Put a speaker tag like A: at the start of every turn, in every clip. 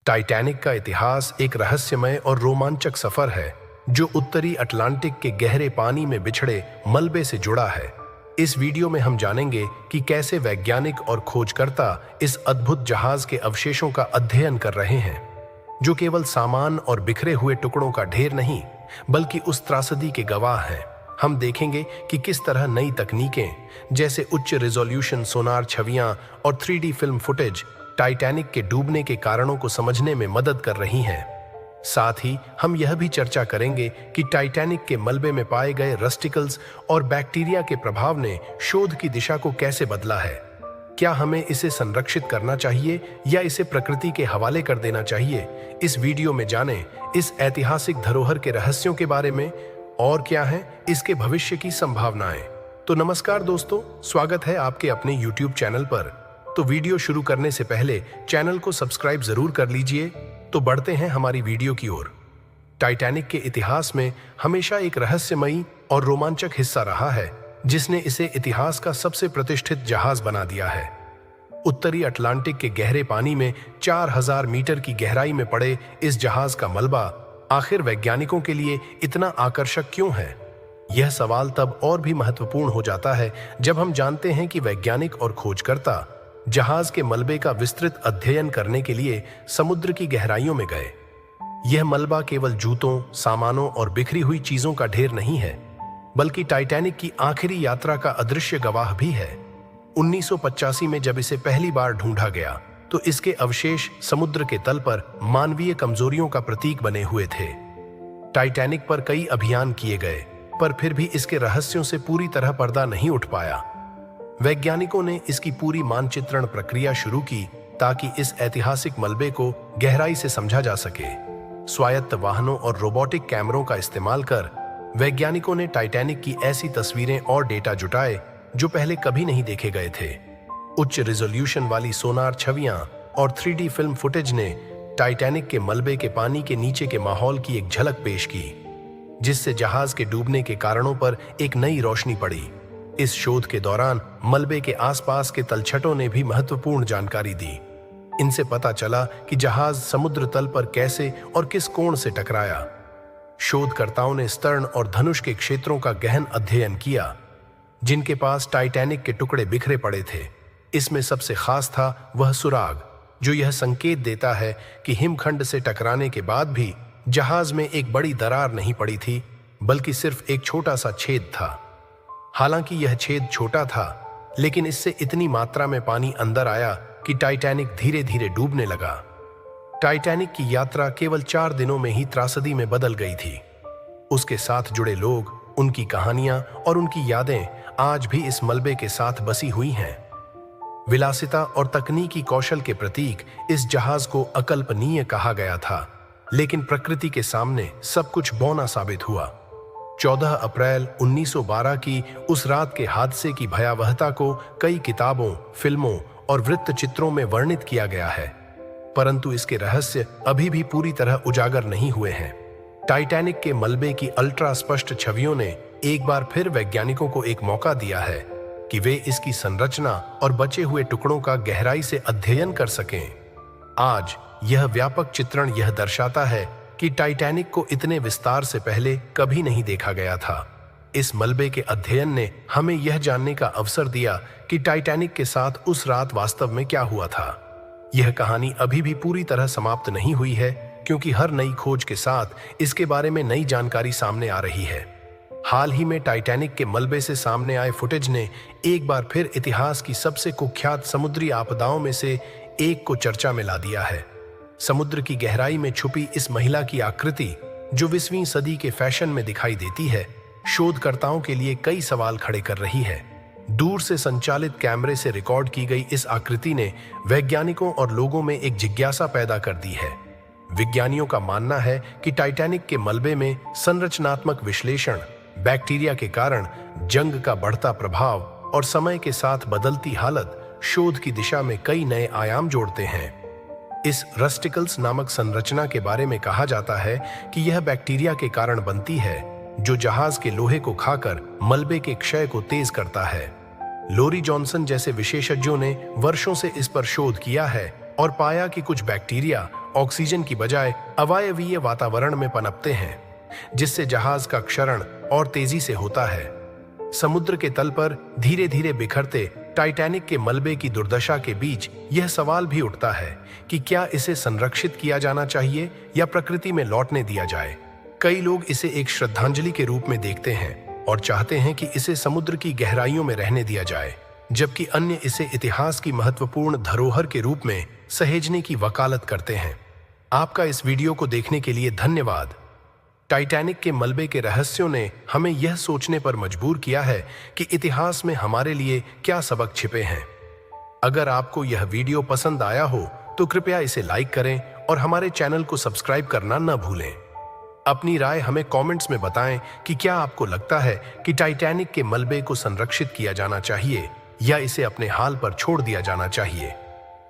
A: Titanic का इतिहास एक रहस्यमय और रोमांचक सफर है जो उत्तरी अटलांटिक के गहरे पानी में बिछड़े मलबे से जुड़ा है। इस वीडियो में हम जानेंगे कि कैसे वैज्ञानिक और खोजकर्ता इस अद्भुत जहाज के अवशेषों का अध्ययन कर रहे हैं, जो केवल सामान और बिखरे हुए टुकड़ों का ढेर नहीं, बल्कि उस त्रासदी के गवाह हैं। हम देखेंगे कि किस तरह नई तकनीकें जैसे उच्च रिजोल्यूशन सोनार छवियां और 3D फिल्म फुटेज टाइटैनिक के डूबने के कारणों को समझने में मदद कर रही हैं। साथ ही हम यह भी चर्चा करेंगे कि टाइटैनिक के मलबे में पाए गए रस्टिकल्स और बैक्टीरिया के प्रभाव ने शोध की दिशा को कैसे बदला है। क्या हमें इसे संरक्षित करना चाहिए या इसे प्रकृति के हवाले कर देना चाहिए? इस वीडियो में जानें इस ऐतिहासिक धरोहर के रहस्यों के बारे में और क्या है इसके भविष्य की संभावनाएं। तो नमस्कार दोस्तों, स्वागत है आपके अपने YouTube चैनल पर। तो वीडियो शुरू करने से पहले चैनल को सब्सक्राइब जरूर कर लीजिए। तो बढ़ते हैं हमारी वीडियो की ओर। टाइटैनिक के इतिहास में हमेशा एक रहस्यमयी और रोमांचक हिस्सा रहा है, जिसने इसे इतिहास का सबसे प्रतिष्ठित जहाज बना दिया है। उत्तरी अटलांटिक के गहरे पानी में 4000 मीटर की गहराई में पड़े इस जहाज का मलबा आखिर वैज्ञानिकों के लिए इतना आकर्षक क्यों है? यह सवाल तब और भी महत्वपूर्ण हो जाता है जब हम जानते हैं कि वैज्ञानिक और खोजकर्ता जहाज के मलबे का विस्तृत अध्ययन करने के लिए समुद्र की गहराइयों में गए। यह मलबा केवल जूतों, सामानों और बिखरी हुई चीजों का ढेर नहीं है, बल्कि टाइटैनिक की आखिरी यात्रा का अदृश्य गवाह भी है। 1985 में जब इसे पहली बार ढूंढा गया तो इसके अवशेष समुद्र के तल पर मानवीय कमजोरियों का प्रतीक बने हुए थे। टाइटैनिक पर कई अभियान किए गए, पर फिर भी इसके रहस्यों से पूरी तरह पर्दा नहीं उठ पाया। वैज्ञानिकों ने इसकी पूरी मानचित्रण प्रक्रिया शुरू की ताकि इस ऐतिहासिक मलबे को गहराई से समझा जा सके। स्वायत्त वाहनों और रोबोटिक कैमरों का इस्तेमाल कर वैज्ञानिकों ने टाइटैनिक की ऐसी तस्वीरें और डेटा जुटाए जो पहले कभी नहीं देखे गए थे। उच्च रिजोल्यूशन वाली सोनार छवियां और 3D फिल्म फुटेज ने टाइटैनिक के मलबे के पानी के नीचे के माहौल की एक झलक पेश की, जिससे जहाज के डूबने के कारणों पर एक नई रोशनी पड़ी। इस शोध के दौरान मलबे के आसपास के तलछटों ने भी महत्वपूर्ण जानकारी दी। इनसे पता चला कि जहाज समुद्र तल पर कैसे और किस कोण से टकराया। शोधकर्ताओं ने स्तर्ण और धनुष के क्षेत्रों का गहन अध्ययन किया, जिनके पास टाइटैनिक के टुकड़े बिखरे पड़े थे। इसमें सबसे खास था वह सुराग, जो यह संकेत देता है कि हिमखंड से टकराने के बाद भी जहाज में एक बड़ी दरार नहीं पड़ी थी, बल्कि सिर्फ एक छोटा सा छेद था। हालांकि यह छेद छोटा था, लेकिन इससे इतनी मात्रा में पानी अंदर आया कि टाइटैनिक धीरे धीरे डूबने लगा। टाइटैनिक की यात्रा केवल 4 दिनों में ही त्रासदी में बदल गई थी। उसके साथ जुड़े लोग, उनकी कहानियां और उनकी यादें आज भी इस मलबे के साथ बसी हुई हैं। विलासिता और तकनीकी कौशल के प्रतीक इस जहाज को अकल्पनीय कहा गया था, लेकिन प्रकृति के सामने सब कुछ बौना साबित हुआ। 14 अप्रैल 1912 की उस रात के हादसे की भयावहता को कई किताबों, फिल्मों और वृत्तचित्रों में वर्णित किया गया है, परंतु इसके रहस्य अभी भी पूरी तरह उजागर नहीं हुए हैं। टाइटैनिक के मलबे की अल्ट्रा स्पष्ट छवियों ने एक बार फिर वैज्ञानिकों को एक मौका दिया है कि वे इसकी संरचना और बचे हुए टुकड़ों का गहराई से अध्ययन कर सकें। आज यह व्यापक चित्रण यह दर्शाता है कि टाइटैनिक को इतने विस्तार से पहले कभी नहीं देखा गया था। इस मलबे के अध्ययन ने हमें यह जानने का अवसर दिया कि टाइटैनिक के साथ उस रात वास्तव में क्या हुआ था। यह कहानी अभी भी पूरी तरह समाप्त नहीं हुई है, क्योंकि हर नई खोज के साथ इसके बारे में नई जानकारी सामने आ रही है। हाल ही में टाइटैनिक के मलबे से सामने आए फुटेज ने एक बार फिर इतिहास की सबसे कुख्यात समुद्री आपदाओं में से एक को चर्चा में ला दिया है। समुद्र की गहराई में छुपी इस महिला की आकृति, जो 20वीं सदी के फैशन में दिखाई देती है, शोधकर्ताओं के लिए कई सवाल खड़े कर रही है। दूर से संचालित कैमरे से रिकॉर्ड की गई इस आकृति ने वैज्ञानिकों और लोगों में एक जिज्ञासा पैदा कर दी है। विज्ञानियों का मानना है कि टाइटैनिक के मलबे में संरचनात्मक विश्लेषण, बैक्टीरिया के कारण जंग का बढ़ता प्रभाव और समय के साथ बदलती हालत शोध की दिशा में कई नए आयाम जोड़ते हैं। इस रस्टिकल्स नामक संरचना के बारे में कहा जाता है कि यह बैक्टीरिया के कारण बनती है, जो जहाज के लोहे को खाकर मलबे के क्षय को तेज करता है। लोरी जॉनसन जैसे विशेषज्ञों ने वर्षों से इस पर शोध किया है और पाया कि कुछ बैक्टीरिया ऑक्सीजन की बजाय अवायवीय वातावरण में पनपते हैं, जिससे जहाज का क्षरण और तेजी से होता है। समुद्र के तल पर धीरे धीरे बिखरते टाइटैनिक के मलबे की दुर्दशा के बीच यह सवाल भी उठता है कि क्या इसे संरक्षित किया जाना चाहिए या प्रकृति में लौटने दिया जाए। कई लोग इसे एक श्रद्धांजलि के रूप में देखते हैं और चाहते हैं कि इसे समुद्र की गहराइयों में रहने दिया जाए, जबकि अन्य इसे इतिहास की महत्वपूर्ण धरोहर के रूप में सहेजने की वकालत करते हैं। आपका इस वीडियो को देखने के लिए धन्यवाद। टाइटैनिक के मलबे के रहस्यों ने हमें यह सोचने पर मजबूर किया है कि इतिहास में हमारे लिए क्या सबक छिपे हैं। अगर आपको यह वीडियो पसंद आया हो तो कृपया इसे लाइक करें और हमारे चैनल को सब्सक्राइब करना न भूलें। अपनी राय हमें कमेंट्स में बताएं कि क्या आपको लगता है कि टाइटैनिक के मलबे को संरक्षित किया जाना चाहिए या इसे अपने हाल पर छोड़ दिया जाना चाहिए।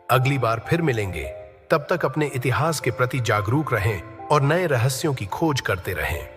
A: अगली बार फिर मिलेंगे, तब तक अपने इतिहास के प्रति जागरूक रहें और नए रहस्यों की खोज करते रहें।